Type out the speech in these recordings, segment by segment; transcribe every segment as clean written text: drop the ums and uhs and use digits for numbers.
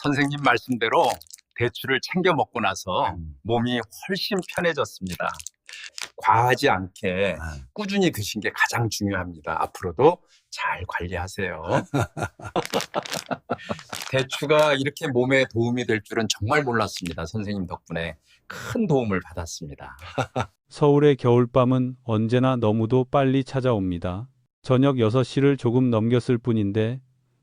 선생님 말씀대로 대추를 챙겨 먹고 나서 음. 몸이 훨씬 편해졌습니다. 과하지 않게 아. 꾸준히 드신 게 가장 중요합니다. 앞으로도 잘 관리하세요. 대추가 이렇게 몸에 도움이 될 줄은 정말 몰랐습니다. 선생님 덕분에 큰 도움을 받았습니다. 서울의 겨울밤은 언제나 너무도 빨리 찾아옵니다. 저녁 6시를 조금 넘겼을 뿐인데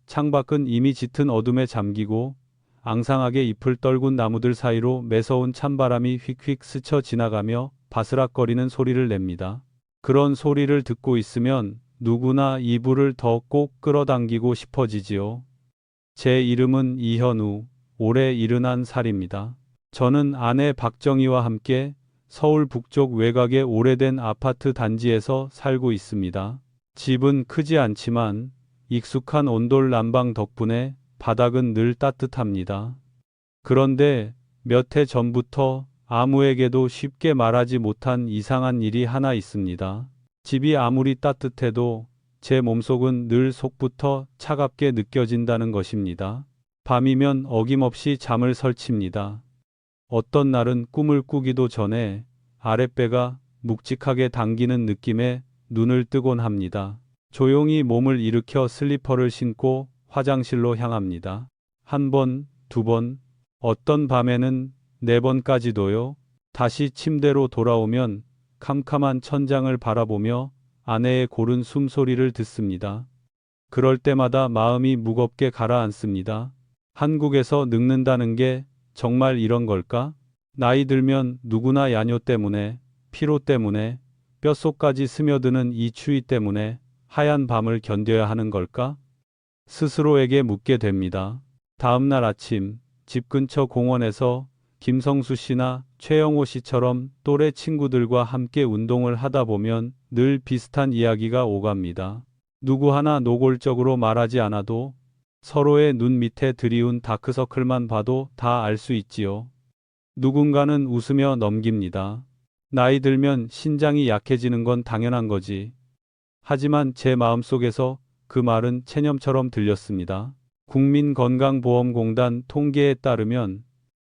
창밖은 이미 짙은 어둠에 잠기고 앙상하게 잎을 떨군 나무들 사이로 매서운 찬바람이 휙휙 스쳐 지나가며 바스락거리는 소리를 냅니다. 그런 소리를 듣고 있으면 누구나 이불을 더 꼭 끌어당기고 싶어지지요. 제 이름은 이현우, 올해 71살입니다. 저는 아내 박정희와 함께 서울 북쪽 외곽의 오래된 아파트 단지에서 살고 있습니다. 집은 크지 않지만 익숙한 온돌 난방 덕분에 바닥은 늘 따뜻합니다. 그런데 몇 해 전부터 아무에게도 쉽게 말하지 못한 이상한 일이 하나 있습니다. 집이 아무리 따뜻해도 제 몸속은 늘 속부터 차갑게 느껴진다는 것입니다. 밤이면 어김없이 잠을 설칩니다. 어떤 날은 꿈을 꾸기도 전에 아랫배가 묵직하게 당기는 느낌에 눈을 뜨곤 합니다. 조용히 몸을 일으켜 슬리퍼를 신고 화장실로 향합니다. 1번, 2번, 어떤 밤에는 4번까지도요. 다시 침대로 돌아오면 캄캄한 천장을 바라보며 아내의 고른 숨소리를 듣습니다. 그럴 때마다 마음이 무겁게 가라앉습니다. 한국에서 늙는다는 게 정말 이런 걸까? 나이 들면 누구나 야뇨 때문에, 피로 때문에, 뼛속까지 스며드는 이 추위 때문에 하얀 밤을 견뎌야 하는 걸까? 스스로에게 묻게 됩니다. 다음 날 아침, 집 근처 공원에서 김성수 씨나 최영호 씨처럼 또래 친구들과 함께 운동을 하다 보면 늘 비슷한 이야기가 오갑니다. 누구 하나 노골적으로 말하지 않아도 서로의 눈 밑에 드리운 다크서클만 봐도 다 알 수 있지요. 누군가는 웃으며 넘깁니다. 나이 들면 신장이 약해지는 건 당연한 거지. 하지만 제 마음속에서 그 말은 체념처럼 들렸습니다. 국민건강보험공단 통계에 따르면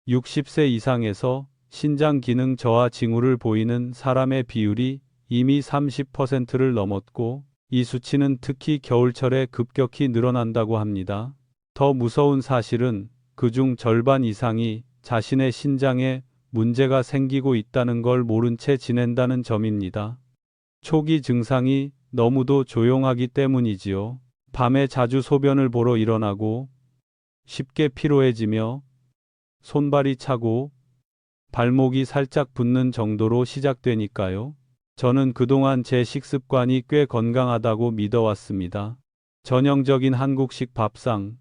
60세 이상에서 신장 기능 저하 징후를 보이는 사람의 비율이 이미 30%를 넘었고 이 수치는 특히 겨울철에 급격히 늘어난다고 합니다. 더 무서운 사실은 그중 절반 이상이 자신의 신장에 문제가 생기고 있다는 걸 모른 채 지낸다는 점입니다. 초기 증상이 너무도 조용하기 때문이지요. 밤에 자주 소변을 보러 일어나고 쉽게 피로해지며 손발이 차고 발목이 살짝 붓는 정도로 시작되니까요. 저는 그동안 제 식습관이 꽤 건강하다고 믿어왔습니다. 전형적인 한국식 밥상,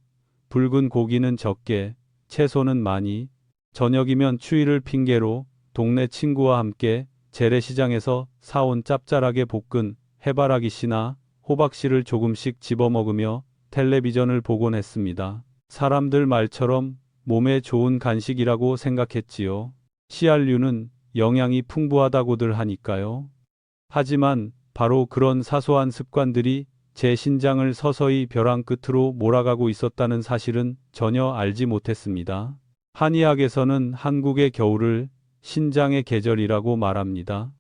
붉은 고기는 적게, 채소는 많이, 저녁이면 추위를 핑계로 동네 친구와 함께 재래시장에서 사온 짭짤하게 볶은 해바라기씨나 호박씨를 조금씩 집어먹으며 텔레비전을 보곤 했습니다. 사람들 말처럼 몸에 좋은 간식이라고 생각했지요. 씨알류는 영양이 풍부하다고들 하니까요. 하지만 바로 그런 사소한 습관들이 제 신장을 서서히 벼랑 끝으로 몰아가고 있었다는 사실은 전혀 알지 못했습니다. 한의학에서는 한국의 겨울을 신장의 계절이라고 말합니다.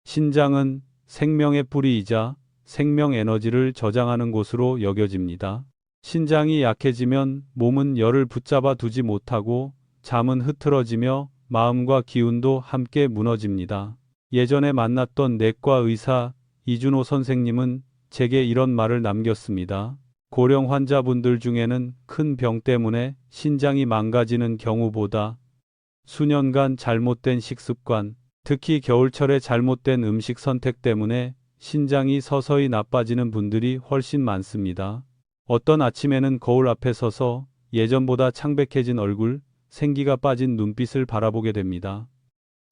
신장은 생명의 뿌리이자 생명 에너지를 저장하는 곳으로 여겨집니다. 신장이 약해지면 몸은 열을 붙잡아 두지 못하고 잠은 흐트러지며 마음과 기운도 함께 무너집니다. 예전에 만났던 내과 의사 이준호 선생님은 제게 이런 말을 남겼습니다. 고령 환자분들 중에는 큰 병 때문에 신장이 망가지는 경우보다 수년간 잘못된 식습관, 특히 겨울철에 잘못된 음식 선택 때문에 신장이 서서히 나빠지는 분들이 훨씬 많습니다. 어떤 아침에는 거울 앞에 서서 예전보다 창백해진 얼굴, 생기가 빠진 눈빛을 바라보게 됩니다.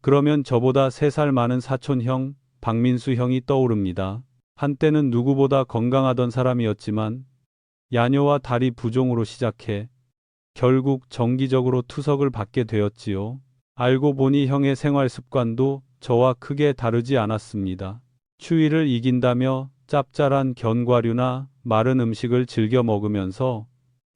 그러면 저보다 3살 많은 사촌형, 박민수 형이 떠오릅니다. 한때는 누구보다 건강하던 사람이었지만 야뇨와 다리 부종으로 시작해 결국 정기적으로 투석을 받게 되었지요. 알고 보니 형의 생활 습관도 저와 크게 다르지 않았습니다. 추위를 이긴다며 짭짤한 견과류나 마른 음식을 즐겨 먹으면서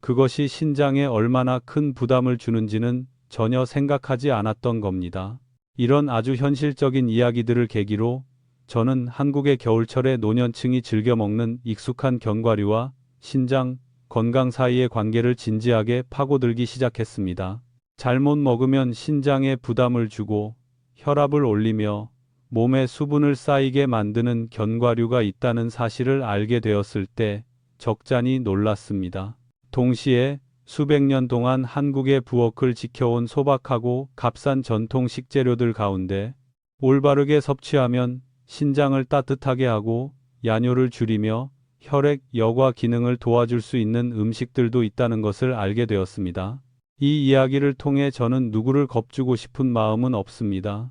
그것이 신장에 얼마나 큰 부담을 주는지는 전혀 생각하지 않았던 겁니다. 이런 아주 현실적인 이야기들을 계기로 저는 한국의 겨울철에 노년층이 즐겨 먹는 익숙한 견과류와 신장 건강 사이의 관계를 진지하게 파고들기 시작했습니다. 잘못 먹으면 신장에 부담을 주고 혈압을 올리며 몸에 수분을 쌓이게 만드는 견과류가 있다는 사실을 알게 되었을 때 적잖이 놀랐습니다. 동시에 수백 년 동안 한국의 부엌을 지켜온 소박하고 값싼 전통 식재료들 가운데 올바르게 섭취하면 신장을 따뜻하게 하고 야뇨를 줄이며 혈액 여과 기능을 도와줄 수 있는 음식들도 있다는 것을 알게 되었습니다. 이 이야기를 통해 저는 누구를 겁주고 싶은 마음은 없습니다.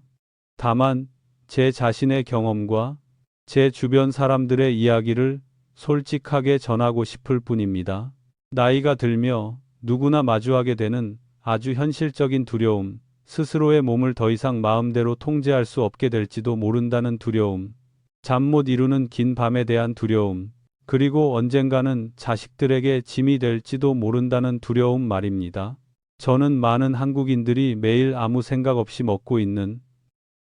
다만 제 자신의 경험과 제 주변 사람들의 이야기를 솔직하게 전하고 싶을 뿐입니다. 나이가 들며 누구나 마주하게 되는 아주 현실적인 두려움, 스스로의 몸을 더 이상 마음대로 통제할 수 없게 될지도 모른다는 두려움, 잠 못 이루는 긴 밤에 대한 두려움, 그리고 언젠가는 자식들에게 짐이 될지도 모른다는 두려움 말입니다. 저는 많은 한국인들이 매일 아무 생각 없이 먹고 있는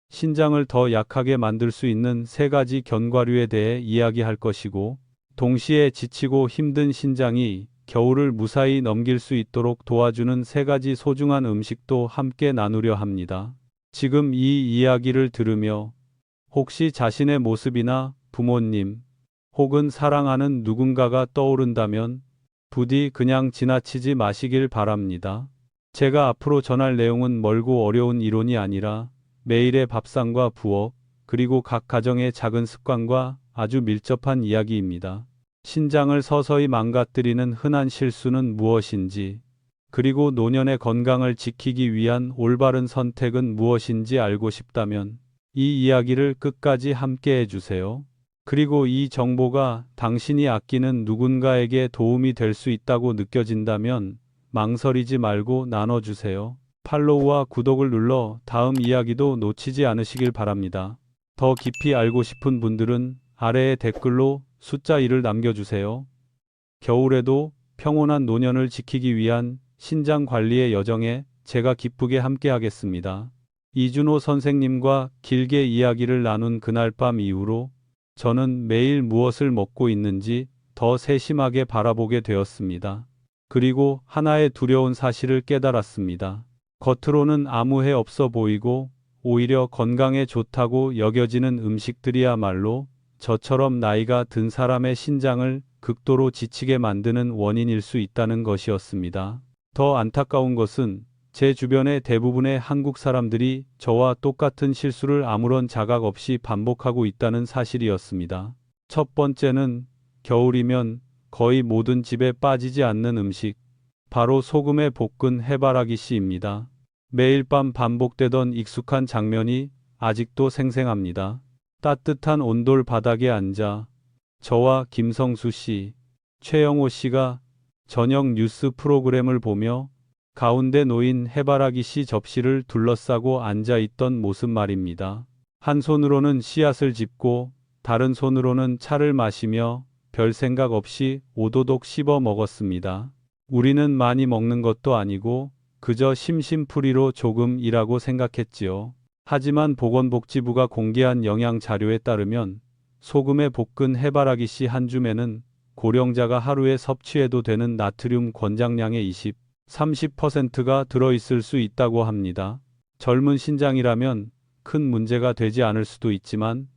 신장을 더 약하게 만들 수 있는 3가지 견과류에 대해 이야기할 것이고, 동시에 지치고 힘든 신장이 겨울을 무사히 넘길 수 있도록 도와주는 3가지 소중한 음식도 함께 나누려 합니다. 지금 이 이야기를 들으며 혹시 자신의 모습이나 부모님 혹은 사랑하는 누군가가 떠오른다면 부디 그냥 지나치지 마시길 바랍니다. 제가 앞으로 전할 내용은 멀고 어려운 이론이 아니라 매일의 밥상과 부엌, 그리고 각 가정의 작은 습관과 아주 밀접한 이야기입니다. 신장을 서서히 망가뜨리는 흔한 실수는 무엇인지, 그리고 노년의 건강을 지키기 위한 올바른 선택은 무엇인지 알고 싶다면 이 이야기를 끝까지 함께 해주세요. 그리고 이 정보가 당신이 아끼는 누군가에게 도움이 될 수 있다고 느껴진다면 망설이지 말고 나눠주세요. 팔로우와 구독을 눌러 다음 이야기도 놓치지 않으시길 바랍니다. 더 깊이 알고 싶은 분들은 아래에 댓글로 숫자 1을 남겨주세요. 겨울에도 평온한 노년을 지키기 위한 신장 관리의 여정에 제가 기쁘게 함께하겠습니다. 이준호 선생님과 길게 이야기를 나눈 그날 밤 이후로 저는 매일 무엇을 먹고 있는지 더 세심하게 바라보게 되었습니다. 그리고 하나의 두려운 사실을 깨달았습니다. 겉으로는 아무 해 없어 보이고 오히려 건강에 좋다고 여겨지는 음식들이야말로 저처럼 나이가 든 사람의 신장을 극도로 지치게 만드는 원인일 수 있다는 것이었습니다. 더 안타까운 것은 제 주변의 대부분의 한국 사람들이 저와 똑같은 실수를 아무런 자각 없이 반복하고 있다는 사실이었습니다. 첫 번째는 겨울이면 거의 모든 집에 빠지지 않는 음식, 바로 소금에 볶은 해바라기씨입니다. 매일 밤 반복되던 익숙한 장면이 아직도 생생합니다. 따뜻한 온돌 바닥에 앉아 저와 김성수 씨, 최영호 씨가 저녁 뉴스 프로그램을 보며 가운데 놓인 해바라기씨 접시를 둘러싸고 앉아 있던 모습 말입니다. 한 손으로는 씨앗을 짚고 다른 손으로는 차를 마시며 별 생각 없이 오도독 씹어 먹었습니다. 우리는 많이 먹는 것도 아니고 그저 심심풀이로 조금이라고 생각했지요. 하지만 보건복지부가 공개한 영양 자료에 따르면 소금에 볶은 해바라기씨 한 줌에는 고령자가 하루에 섭취해도 되는 나트륨 권장량의 30%가 들어있을 수 있다고 합니다. 젊은 신장이라면 큰 문제가 되지 않을 수도 있지만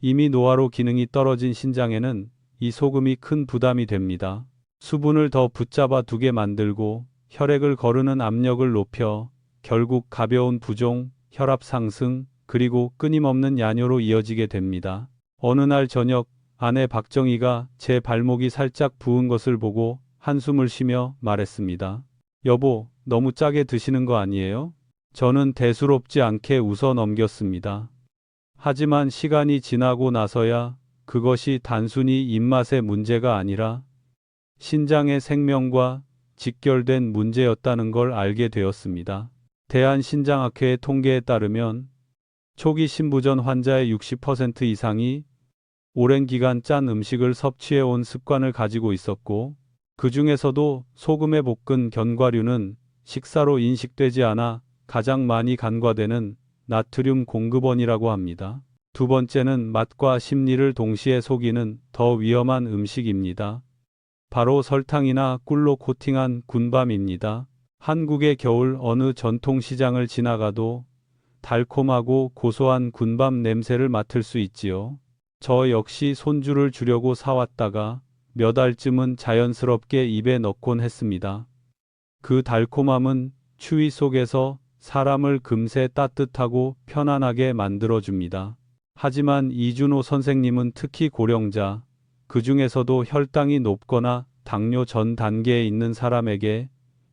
이미 노화로 기능이 떨어진 신장에는 이 소금이 큰 부담이 됩니다. 수분을 더 붙잡아 두게 만들고 혈액을 거르는 압력을 높여 결국 가벼운 부종, 혈압 상승, 그리고 끊임없는 야뇨로 이어지게 됩니다. 어느 날 저녁 아내 박정희가 제 발목이 살짝 부은 것을 보고 한숨을 쉬며 말했습니다. 여보, 너무 짜게 드시는 거 아니에요? 저는 대수롭지 않게 웃어 넘겼습니다. 하지만 시간이 지나고 나서야 그것이 단순히 입맛의 문제가 아니라 신장의 생명과 직결된 문제였다는 걸 알게 되었습니다. 대한신장학회의 통계에 따르면 초기 신부전 환자의 60% 이상이 오랜 기간 짠 음식을 섭취해온 습관을 가지고 있었고, 그 중에서도 소금에 볶은 견과류는 식사로 인식되지 않아 가장 많이 간과되는 나트륨 공급원이라고 합니다. 두 번째는 맛과 심리를 동시에 속이는 더 위험한 음식입니다. 바로 설탕이나 꿀로 코팅한 군밤입니다. 한국의 겨울 어느 전통시장을 지나가도 달콤하고 고소한 군밤 냄새를 맡을 수 있지요. 저 역시 손주를 주려고 사왔다가 몇 알쯤은 자연스럽게 입에 넣곤 했습니다. 그 달콤함은 추위 속에서 사람을 금세 따뜻하고 편안하게 만들어줍니다. 하지만 이준호 선생님은 특히 고령자, 그 중에서도 혈당이 높거나 당뇨 전 단계에 있는 사람에게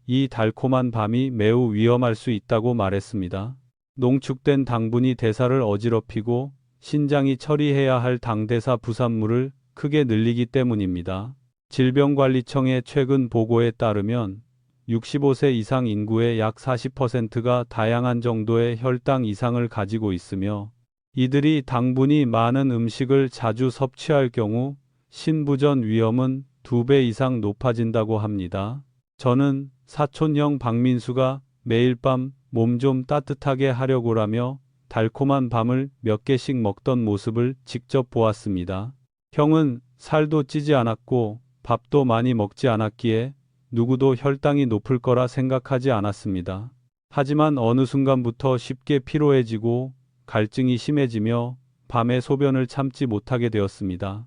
이 달콤한 밤이 매우 위험할 수 있다고 말했습니다. 농축된 당분이 대사를 어지럽히고 신장이 처리해야 할 당대사 부산물을 크게 늘리기 때문입니다. 질병관리청의 최근 보고에 따르면 65세 이상 인구의 약 40%가 다양한 정도의 혈당 이상을 가지고 있으며 이들이 당분이 많은 음식을 자주 섭취할 경우 신부전 위험은 2배 이상 높아진다고 합니다. 저는 사촌형 박민수가 매일 밤 몸 좀 따뜻하게 하려고라며 달콤한 밤을 몇 개씩 먹던 모습을 직접 보았습니다. 형은 살도 찌지 않았고 밥도 많이 먹지 않았기에 누구도 혈당이 높을 거라 생각하지 않았습니다. 하지만 어느 순간부터 쉽게 피로해지고 갈증이 심해지며 밤에 소변을 참지 못하게 되었습니다.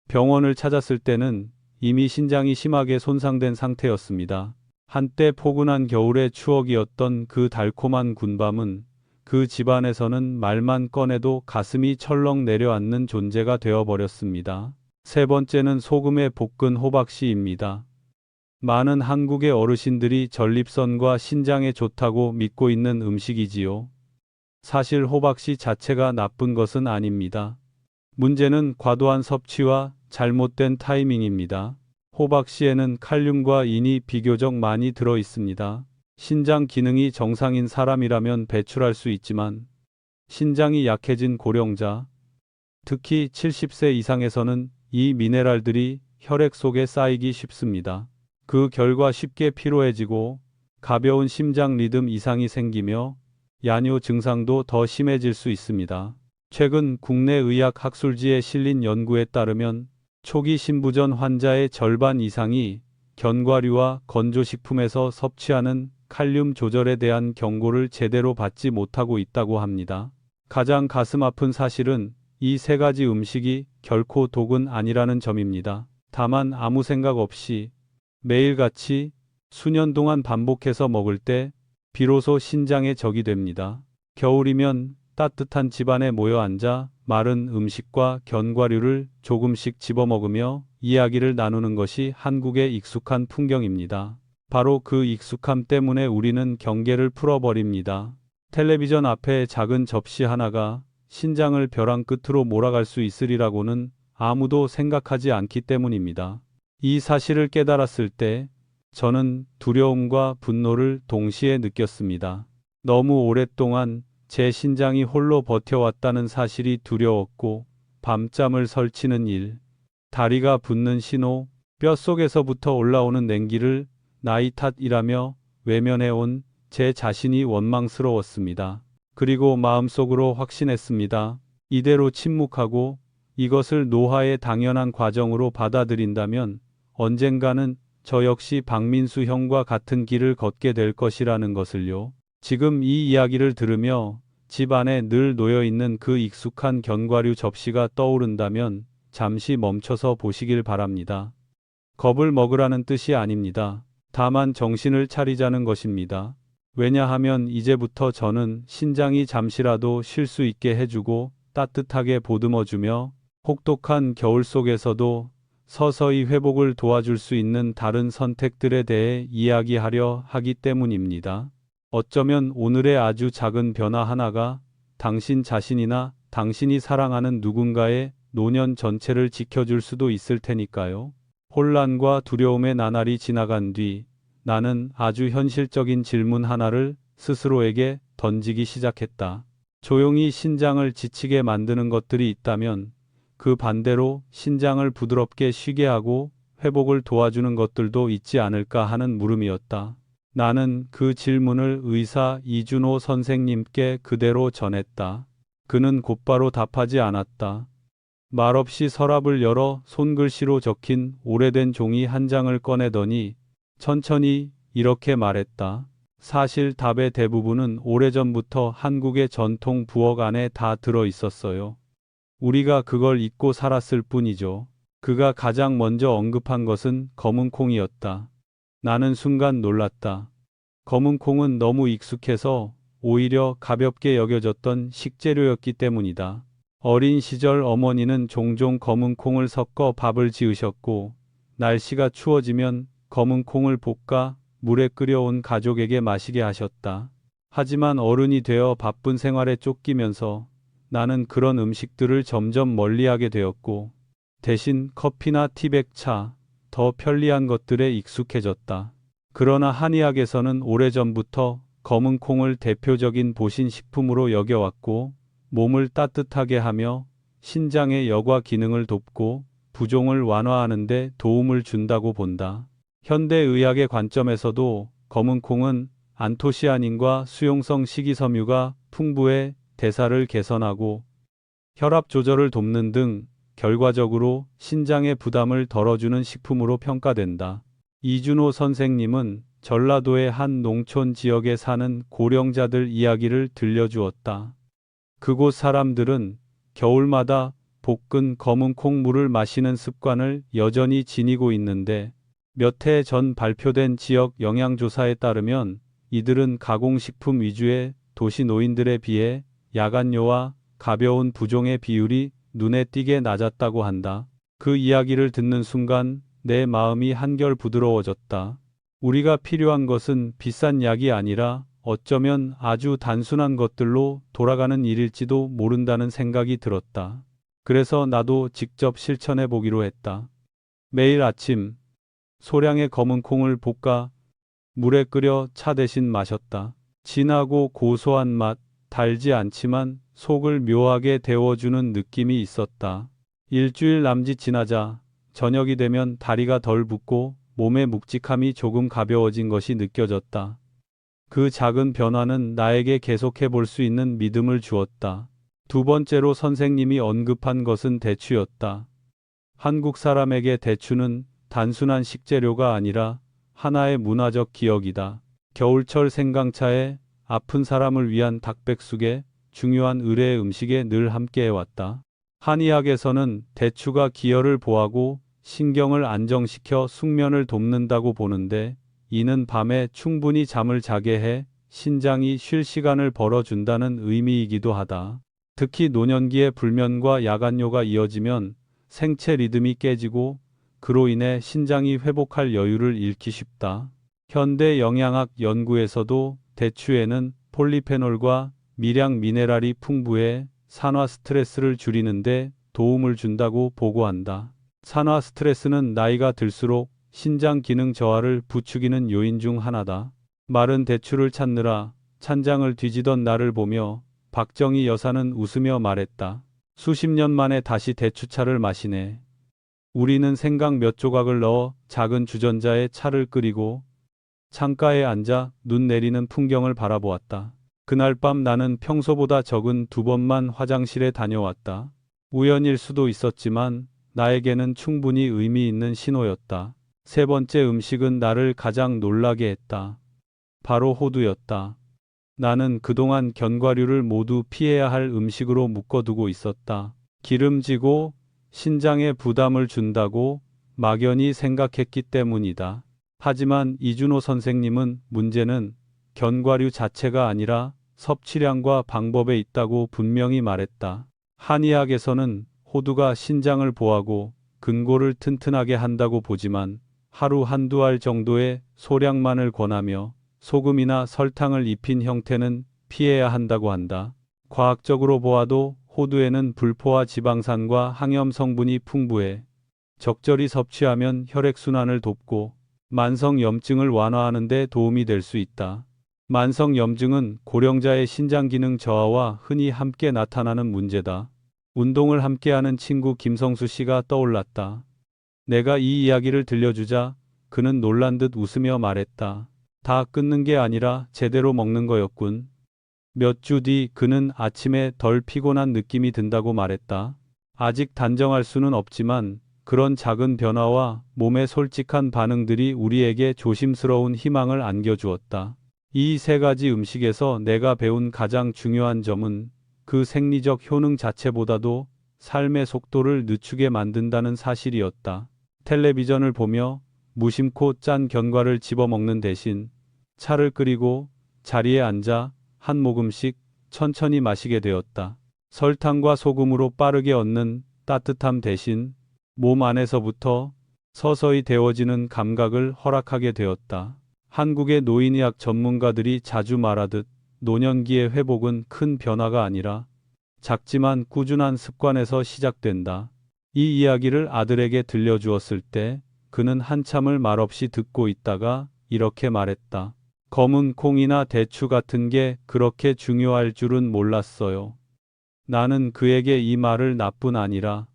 병원을 찾았을 때는 이미 신장이 심하게 손상된 상태였습니다. 한때 포근한 겨울의 추억이었던 그 달콤한 군밤은 그 집안에서는 말만 꺼내도 가슴이 철렁 내려앉는 존재가 되어버렸습니다. 세 번째는 소금에 볶은 호박씨입니다. 많은 한국의 어르신들이 전립선과 신장에 좋다고 믿고 있는 음식이지요. 사실 호박씨 자체가 나쁜 것은 아닙니다. 문제는 과도한 섭취와 잘못된 타이밍입니다. 호박씨에는 칼륨과 인이 비교적 많이 들어 있습니다. 신장 기능이 정상인 사람이라면 배출할 수 있지만 신장이 약해진 고령자, 특히 70세 이상에서는 이 미네랄들이 혈액 속에 쌓이기 쉽습니다. 그 결과 쉽게 피로해지고 가벼운 심장 리듬 이상이 생기며 야뇨 증상도 더 심해질 수 있습니다. 최근 국내 의학 학술지에 실린 연구에 따르면 초기 신부전 환자의 절반 이상이 견과류와 건조식품에서 섭취하는 칼륨 조절에 대한 경고를 제대로 받지 못하고 있다고 합니다. 가장 가슴 아픈 사실은 이 세 가지 음식이 결코 독은 아니라는 점입니다. 다만 아무 생각 없이 매일같이 수년 동안 반복해서 먹을 때 비로소 신장에 적이 됩니다. 겨울이면 따뜻한 집안에 모여 앉아 마른 음식과 견과류를 조금씩 집어먹으며 이야기를 나누는 것이 한국의 익숙한 풍경입니다. 바로 그 익숙함 때문에 우리는 경계를 풀어버립니다. 텔레비전 앞에 작은 접시 하나가 신장을 벼랑 끝으로 몰아갈 수 있으리라고는 아무도 생각하지 않기 때문입니다. 이 사실을 깨달았을 때 저는 두려움과 분노를 동시에 느꼈습니다. 너무 오랫동안 제 신장이 홀로 버텨왔다는 사실이 두려웠고 밤잠을 설치는 일, 다리가 붓는 신호, 뼛속에서부터 올라오는 냉기를 나이 탓이라며 외면해온 제 자신이 원망스러웠습니다. 그리고 마음속으로 확신했습니다. 이대로 침묵하고 이것을 노화의 당연한 과정으로 받아들인다면 언젠가는 저 역시 박민수 형과 같은 길을 걷게 될 것이라는 것을요. 지금 이 이야기를 들으며 집 안에 늘 놓여있는 그 익숙한 견과류 접시가 떠오른다면 잠시 멈춰서 보시길 바랍니다. 겁을 먹으라는 뜻이 아닙니다. 다만 정신을 차리자는 것입니다. 왜냐하면 이제부터 저는 신장이 잠시라도 쉴 수 있게 해주고 따뜻하게 보듬어주며 혹독한 겨울 속에서도 서서히 회복을 도와줄 수 있는 다른 선택들에 대해 이야기하려 하기 때문입니다. 어쩌면 오늘의 아주 작은 변화 하나가 당신 자신이나 당신이 사랑하는 누군가의 노년 전체를 지켜줄 수도 있을 테니까요. 혼란과 두려움의 나날이 지나간 뒤 나는 아주 현실적인 질문 하나를 스스로에게 던지기 시작했다. 조용히 신장을 지치게 만드는 것들이 있다면 그 반대로 신장을 부드럽게 쉬게 하고 회복을 도와주는 것들도 있지 않을까 하는 물음이었다. 나는 그 질문을 의사 이준호 선생님께 그대로 전했다. 그는 곧바로 답하지 않았다. 말없이 서랍을 열어 손글씨로 적힌 오래된 종이 한 장을 꺼내더니 천천히 이렇게 말했다. 사실 답의 대부분은 오래전부터 한국의 전통 부엌 안에 다 들어 있었어요. 우리가 그걸 잊고 살았을 뿐이죠. 그가 가장 먼저 언급한 것은 검은 콩이었다. 나는 순간 놀랐다. 검은 콩은 너무 익숙해서 오히려 가볍게 여겨졌던 식재료였기 때문이다. 어린 시절 어머니는 종종 검은 콩을 섞어 밥을 지으셨고, 날씨가 추워지면 검은 콩을 볶아 물에 끓여온 가족에게 마시게 하셨다. 하지만 어른이 되어 바쁜 생활에 쫓기면서 나는 그런 음식들을 점점 멀리하게 되었고, 대신 커피나 티백차, 더 편리한 것들에 익숙해졌다. 그러나 한의학에서는 오래전부터 검은 콩을 대표적인 보신 식품으로 여겨왔고, 몸을 따뜻하게 하며 신장의 여과 기능을 돕고 부종을 완화하는 데 도움을 준다고 본다. 현대의학의 관점에서도 검은 콩은 안토시아닌과 수용성 식이섬유가 풍부해 대사를 개선하고 혈압 조절을 돕는 등 결과적으로 신장의 부담을 덜어주는 식품으로 평가된다. 이준호 선생님은 전라도의 한 농촌 지역에 사는 고령자들 이야기를 들려주었다. 그곳 사람들은 겨울마다 볶은 검은 콩물을 마시는 습관을 여전히 지니고 있는데, 몇 해 전 발표된 지역 영양조사에 따르면 이들은 가공식품 위주의 도시 노인들에 비해 야간뇨와 가벼운 부종의 비율이 눈에 띄게 낮았다고 한다. 그 이야기를 듣는 순간 내 마음이 한결 부드러워졌다. 우리가 필요한 것은 비싼 약이 아니라 어쩌면 아주 단순한 것들로 돌아가는 일일지도 모른다는 생각이 들었다. 그래서 나도 직접 실천해 보기로 했다. 매일 아침 소량의 검은 콩을 볶아 물에 끓여 차 대신 마셨다. 진하고 고소한 맛, 달지 않지만 속을 묘하게 데워주는 느낌이 있었다. 일주일 남짓 지나자 저녁이 되면 다리가 덜 붓고 몸의 묵직함이 조금 가벼워진 것이 느껴졌다. 그 작은 변화는 나에게 계속해 볼 수 있는 믿음을 주었다. 두 번째로 선생님이 언급한 것은 대추였다. 한국 사람에게 대추는 단순한 식재료가 아니라 하나의 문화적 기억이다. 겨울철 생강차에 아픈 사람을 위한 닭백숙에 중요한 의례의 음식에 늘 함께해왔다. 한의학에서는 대추가 기혈을 보하고 신경을 안정시켜 숙면을 돕는다고 보는데, 이는 밤에 충분히 잠을 자게 해 신장이 쉴 시간을 벌어준다는 의미이기도 하다. 특히 노년기에 불면과 야간뇨가 이어지면 생체 리듬이 깨지고 그로 인해 신장이 회복할 여유를 잃기 쉽다. 현대 영양학 연구에서도 대추에는 폴리페놀과 미량 미네랄이 풍부해 산화 스트레스를 줄이는데 도움을 준다고 보고한다. 산화 스트레스는 나이가 들수록 신장 기능 저하를 부추기는 요인 중 하나다. 마른 대추를 찾느라 찬장을 뒤지던 나를 보며 박정희 여사는 웃으며 말했다. 수십 년 만에 다시 대추차를 마시네. 우리는 생강 몇 조각을 넣어 작은 주전자에 차를 끓이고 창가에 앉아 눈 내리는 풍경을 바라보았다. 그날 밤 나는 평소보다 적은 2번만 화장실에 다녀왔다. 우연일 수도 있었지만 나에게는 충분히 의미 있는 신호였다. 세 번째 음식은 나를 가장 놀라게 했다. 바로 호두였다. 나는 그동안 견과류를 모두 피해야 할 음식으로 묶어두고 있었다. 기름지고 신장에 부담을 준다고 막연히 생각했기 때문이다. 하지만 이준호 선생님은 문제는 견과류 자체가 아니라 섭취량과 방법에 있다고 분명히 말했다. 한의학에서는 호두가 신장을 보하고 근골을 튼튼하게 한다고 보지만 하루 한두 알 정도의 소량만을 권하며 소금이나 설탕을 입힌 형태는 피해야 한다고 한다. 과학적으로 보아도 호두에는 불포화 지방산과 항염 성분이 풍부해 적절히 섭취하면 혈액순환을 돕고 만성 염증을 완화하는 데 도움이 될 수 있다. 만성 염증은 고령자의 신장 기능 저하와 흔히 함께 나타나는 문제다. 운동을 함께하는 친구 김성수 씨가 떠올랐다. 내가 이 이야기를 들려주자 그는 놀란 듯 웃으며 말했다. 다 끊는 게 아니라 제대로 먹는 거였군. 몇 주 뒤 그는 아침에 덜 피곤한 느낌이 든다고 말했다. 아직 단정할 수는 없지만 그런 작은 변화와 몸의 솔직한 반응들이 우리에게 조심스러운 희망을 안겨주었다. 이 세 가지 음식에서 내가 배운 가장 중요한 점은 그 생리적 효능 자체보다도 삶의 속도를 늦추게 만든다는 사실이었다. 텔레비전을 보며 무심코 짠 견과를 집어먹는 대신 차를 끓이고 자리에 앉아 한 모금씩 천천히 마시게 되었다. 설탕과 소금으로 빠르게 얻는 따뜻함 대신 몸 안에서부터 서서히 데워지는 감각을 허락하게 되었다. 한국의 노인의학 전문가들이 자주 말하듯 노년기의 회복은 큰 변화가 아니라 작지만 꾸준한 습관에서 시작된다. 이 이야기를 아들에게 들려주었을 때 그는 한참을 말없이 듣고 있다가 이렇게 말했다. 검은 콩이나 대추 같은 게 그렇게 중요할 줄은 몰랐어요. 나는 그에게 이 말을 나뿐 아니라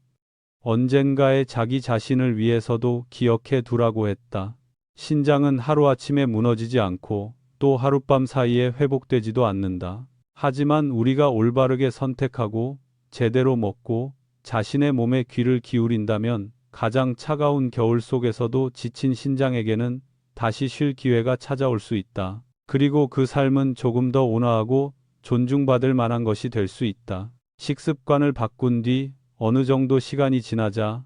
언젠가의 자기 자신을 위해서도 기억해 두라고 했다. 신장은 하루아침에 무너지지 않고 또 하룻밤 사이에 회복되지도 않는다. 하지만 우리가 올바르게 선택하고 제대로 먹고 자신의 몸에 귀를 기울인다면 가장 차가운 겨울 속에서도 지친 신장에게는 다시 쉴 기회가 찾아올 수 있다. 그리고 그 삶은 조금 더 온화하고 존중받을 만한 것이 될 수 있다. 식습관을 바꾼 뒤 어느 정도 시간이 지나자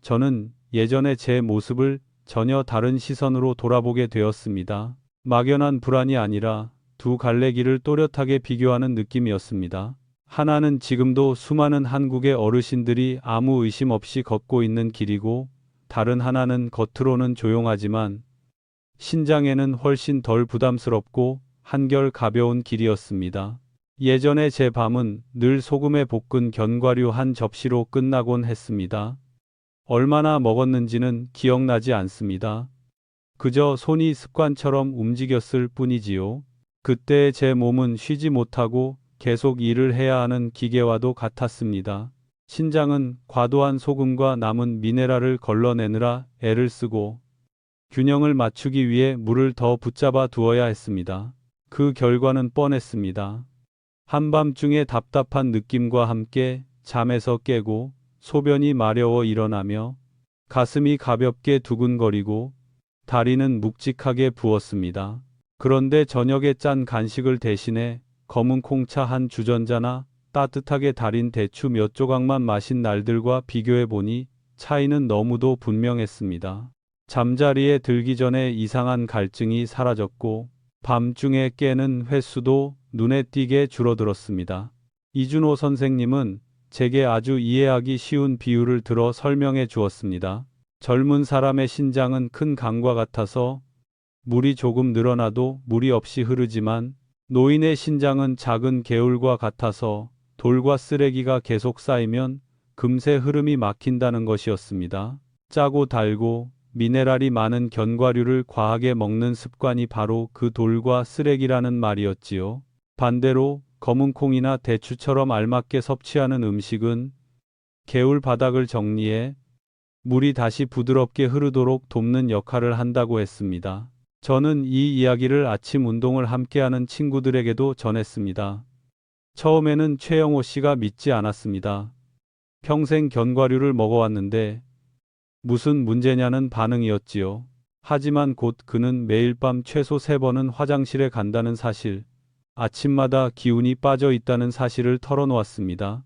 저는 예전의 제 모습을 전혀 다른 시선으로 돌아보게 되었습니다. 막연한 불안이 아니라 두 갈래 길을 또렷하게 비교하는 느낌이었습니다. 하나는 지금도 수많은 한국의 어르신들이 아무 의심 없이 걷고 있는 길이고 다른 하나는 겉으로는 조용하지만 신장에는 훨씬 덜 부담스럽고 한결 가벼운 길이었습니다. 예전에 제 밤은 늘 소금에 볶은 견과류 한 접시로 끝나곤 했습니다. 얼마나 먹었는지는 기억나지 않습니다. 그저 손이 습관처럼 움직였을 뿐이지요. 그때 제 몸은 쉬지 못하고 계속 일을 해야 하는 기계와도 같았습니다. 신장은 과도한 소금과 남은 미네랄을 걸러내느라 애를 쓰고 균형을 맞추기 위해 물을 더 붙잡아 두어야 했습니다. 그 결과는 뻔했습니다. 한밤중에 답답한 느낌과 함께 잠에서 깨고 소변이 마려워 일어나며 가슴이 가볍게 두근거리고 다리는 묵직하게 부었습니다. 그런데 저녁에 짠 간식을 대신해 검은 콩차 한 주전자나 따뜻하게 달인 대추 몇 조각만 마신 날들과 비교해 보니 차이는 너무도 분명했습니다. 잠자리에 들기 전에 이상한 갈증이 사라졌고 밤중에 깨는 횟수도 눈에 띄게 줄어들었습니다. 이준호 선생님은 제게 아주 이해하기 쉬운 비유를 들어 설명해 주었습니다. 젊은 사람의 신장은 큰 강과 같아서 물이 조금 늘어나도 무리 없이 흐르지만 노인의 신장은 작은 개울과 같아서 돌과 쓰레기가 계속 쌓이면 금세 흐름이 막힌다는 것이었습니다. 짜고 달고 미네랄이 많은 견과류를 과하게 먹는 습관이 바로 그 돌과 쓰레기라는 말이었지요. 반대로 검은 콩이나 대추처럼 알맞게 섭취하는 음식은 개울 바닥을 정리해 물이 다시 부드럽게 흐르도록 돕는 역할을 한다고 했습니다. 저는 이 이야기를 아침 운동을 함께하는 친구들에게도 전했습니다. 처음에는 최영호 씨가 믿지 않았습니다. 평생 견과류를 먹어왔는데 무슨 문제냐는 반응이었지요. 하지만 곧 그는 매일 밤 최소 3번은 화장실에 간다는 사실, 아침마다 기운이 빠져 있다는 사실을 털어놓았습니다.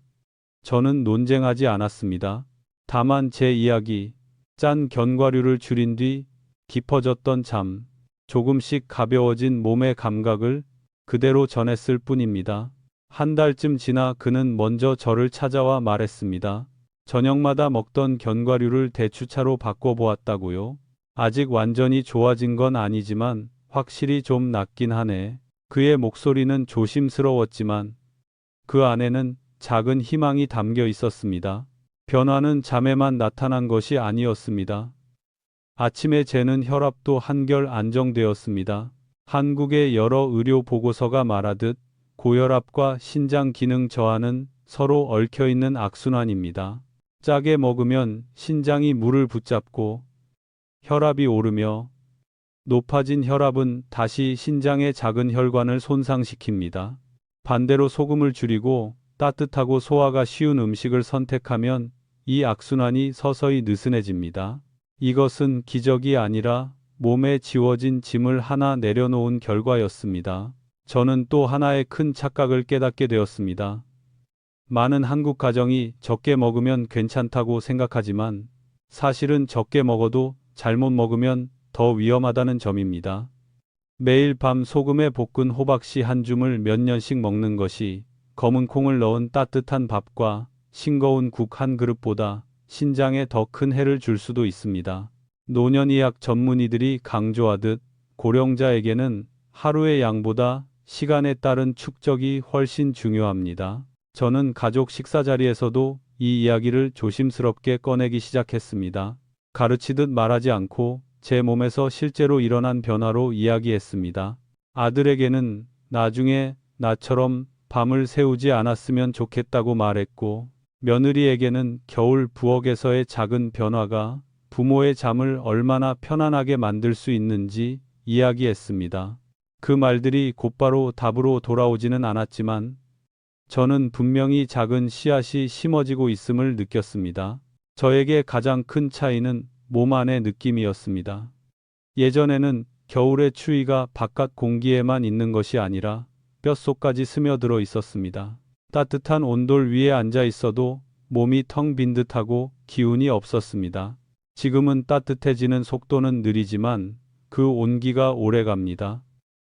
저는 논쟁하지 않았습니다. 다만 제 이야기, 짠 견과류를 줄인 뒤 깊어졌던 잠, 조금씩 가벼워진 몸의 감각을 그대로 전했을 뿐입니다. 한 달쯤 지나 그는 먼저 저를 찾아와 말했습니다. 저녁마다 먹던 견과류를 대추차로 바꿔보았다고요. 아직 완전히 좋아진 건 아니지만 확실히 좀 낫긴 하네. 그의 목소리는 조심스러웠지만 그 안에는 작은 희망이 담겨 있었습니다. 변화는 잠에만 나타난 것이 아니었습니다. 아침에 재는 혈압도 한결 안정되었습니다. 한국의 여러 의료 보고서가 말하듯 고혈압과 신장 기능 저하는 서로 얽혀있는 악순환입니다. 짜게 먹으면 신장이 물을 붙잡고 혈압이 오르며 높아진 혈압은 다시 신장의 작은 혈관을 손상시킵니다. 반대로 소금을 줄이고 따뜻하고 소화가 쉬운 음식을 선택하면 이 악순환이 서서히 느슨해집니다. 이것은 기적이 아니라 몸에 지워진 짐을 하나 내려놓은 결과였습니다. 저는 또 하나의 큰 착각을 깨닫게 되었습니다. 많은 한국 가정이 적게 먹으면 괜찮다고 생각하지만 사실은 적게 먹어도 잘못 먹으면 더 위험하다는 점입니다. 매일 밤 소금에 볶은 호박씨 한 줌을 몇 년씩 먹는 것이 검은 콩을 넣은 따뜻한 밥과 싱거운 국 한 그릇보다 신장에 더 큰 해를 줄 수도 있습니다. 노년의학 전문의들이 강조하듯 고령자에게는 하루의 양보다 시간에 따른 축적이 훨씬 중요합니다. 저는 가족 식사 자리에서도 이 이야기를 조심스럽게 꺼내기 시작했습니다. 가르치듯 말하지 않고 제 몸에서 실제로 일어난 변화로 이야기했습니다. 아들에게는 나중에 나처럼 밤을 새우지 않았으면 좋겠다고 말했고, 며느리에게는 겨울 부엌에서의 작은 변화가 부모의 잠을 얼마나 편안하게 만들 수 있는지 이야기했습니다. 그 말들이 곧바로 답으로 돌아오지는 않았지만 저는 분명히 작은 씨앗이 심어지고 있음을 느꼈습니다. 저에게 가장 큰 차이는 몸 안의 느낌이었습니다. 예전에는 겨울의 추위가 바깥 공기에만 있는 것이 아니라 뼛속까지 스며들어 있었습니다. 따뜻한 온돌 위에 앉아 있어도 몸이 텅 빈 듯하고 기운이 없었습니다. 지금은 따뜻해지는 속도는 느리지만 그 온기가 오래 갑니다.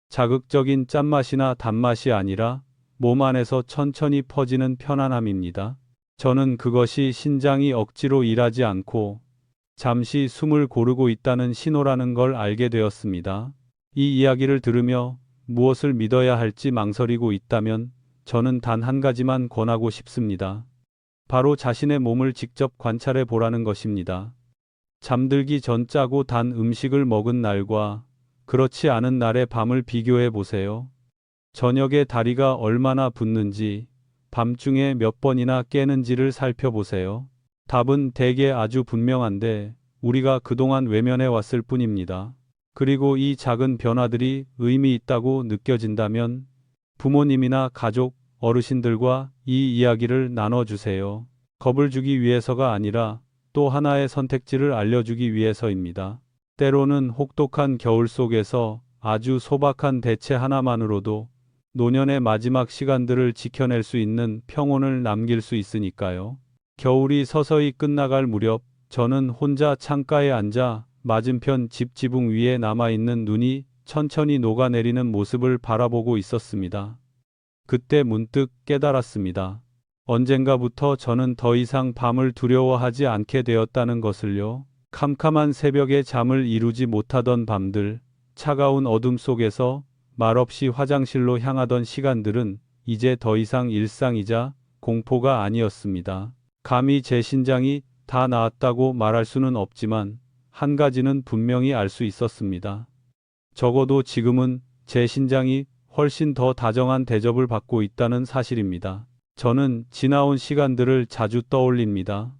자극적인 짠맛이나 단맛이 아니라 몸 안에서 천천히 퍼지는 편안함입니다. 저는 그것이 신장이 억지로 일하지 않고 잠시 숨을 고르고 있다는 신호라는 걸 알게 되었습니다. 이 이야기를 들으며 무엇을 믿어야 할지 망설이고 있다면 저는 단 한 가지만 권하고 싶습니다. 바로 자신의 몸을 직접 관찰해 보라는 것입니다. 잠들기 전 짜고 단 음식을 먹은 날과 그렇지 않은 날의 밤을 비교해 보세요. 저녁에 다리가 얼마나 붓는지, 밤중에 몇 번이나 깨는지를 살펴보세요. 답은 대개 아주 분명한데 우리가 그동안 외면해 왔을 뿐입니다. 그리고 이 작은 변화들이 의미 있다고 느껴진다면 부모님이나 가족, 어르신들과 이 이야기를 나눠주세요. 겁을 주기 위해서가 아니라 또 하나의 선택지를 알려주기 위해서입니다. 때로는 혹독한 겨울 속에서 아주 소박한 대체 하나만으로도 노년의 마지막 시간들을 지켜낼 수 있는 평온을 남길 수 있으니까요. 겨울이 서서히 끝나갈 무렵 저는 혼자 창가에 앉아 맞은편 집 지붕 위에 남아있는 눈이 천천히 녹아내리는 모습을 바라보고 있었습니다. 그때 문득 깨달았습니다. 언젠가부터 저는 더 이상 밤을 두려워하지 않게 되었다는 것을요. 캄캄한 새벽에 잠을 이루지 못하던 밤들, 차가운 어둠 속에서 말없이 화장실로 향하던 시간들은 이제 더 이상 일상이자 공포가 아니었습니다. 감히 제 신장이 다 나았다고 말할 수는 없지만 한 가지는 분명히 알 수 있었습니다. 적어도 지금은 제 신장이 훨씬 더 다정한 대접을 받고 있다는 사실입니다. 저는 지나온 시간들을 자주 떠올립니다.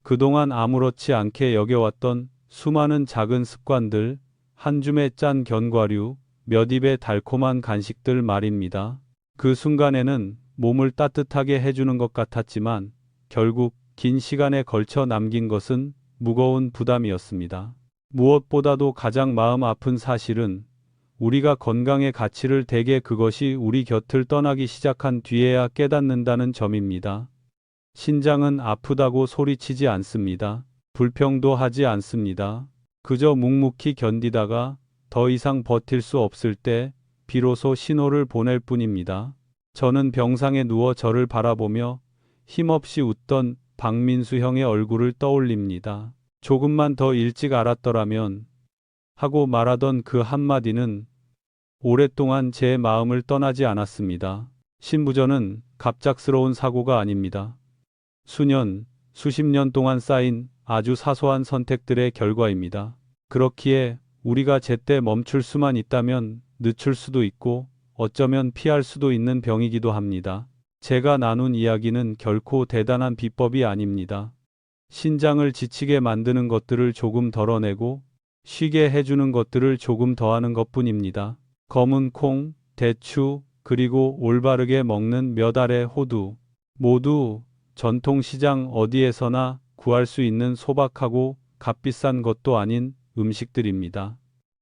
그동안 아무렇지 않게 여겨왔던 수많은 작은 습관들, 한 줌의 짠 견과류, 몇 입의 달콤한 간식들 말입니다. 그 순간에는 몸을 따뜻하게 해주는 것 같았지만 결국 긴 시간에 걸쳐 남긴 것은 무거운 부담이었습니다. 무엇보다도 가장 마음 아픈 사실은 우리가 건강의 가치를 대개 그것이 우리 곁을 떠나기 시작한 뒤에야 깨닫는다는 점입니다. 신장은 아프다고 소리치지 않습니다. 불평도 하지 않습니다. 그저 묵묵히 견디다가 더 이상 버틸 수 없을 때 비로소 신호를 보낼 뿐입니다. 저는 병상에 누워 저를 바라보며 힘없이 웃던 박민수 형의 얼굴을 떠올립니다. 조금만 더 일찍 알았더라면 하고 말하던 그 한마디는 오랫동안 제 마음을 떠나지 않았습니다. 신부전은 갑작스러운 사고가 아닙니다. 수년, 수십 년 동안 쌓인 아주 사소한 선택들의 결과입니다. 그렇기에 우리가 제때 멈출 수만 있다면 늦출 수도 있고 어쩌면 피할 수도 있는 병이기도 합니다. 제가 나눈 이야기는 결코 대단한 비법이 아닙니다. 신장을 지치게 만드는 것들을 조금 덜어내고 쉬게 해주는 것들을 조금 더하는 것뿐입니다. 검은 콩, 대추, 그리고 올바르게 먹는 몇 알의 호두. 모두 전통시장 어디에서나 구할 수 있는 소박하고 값비싼 것도 아닌 음식들입니다.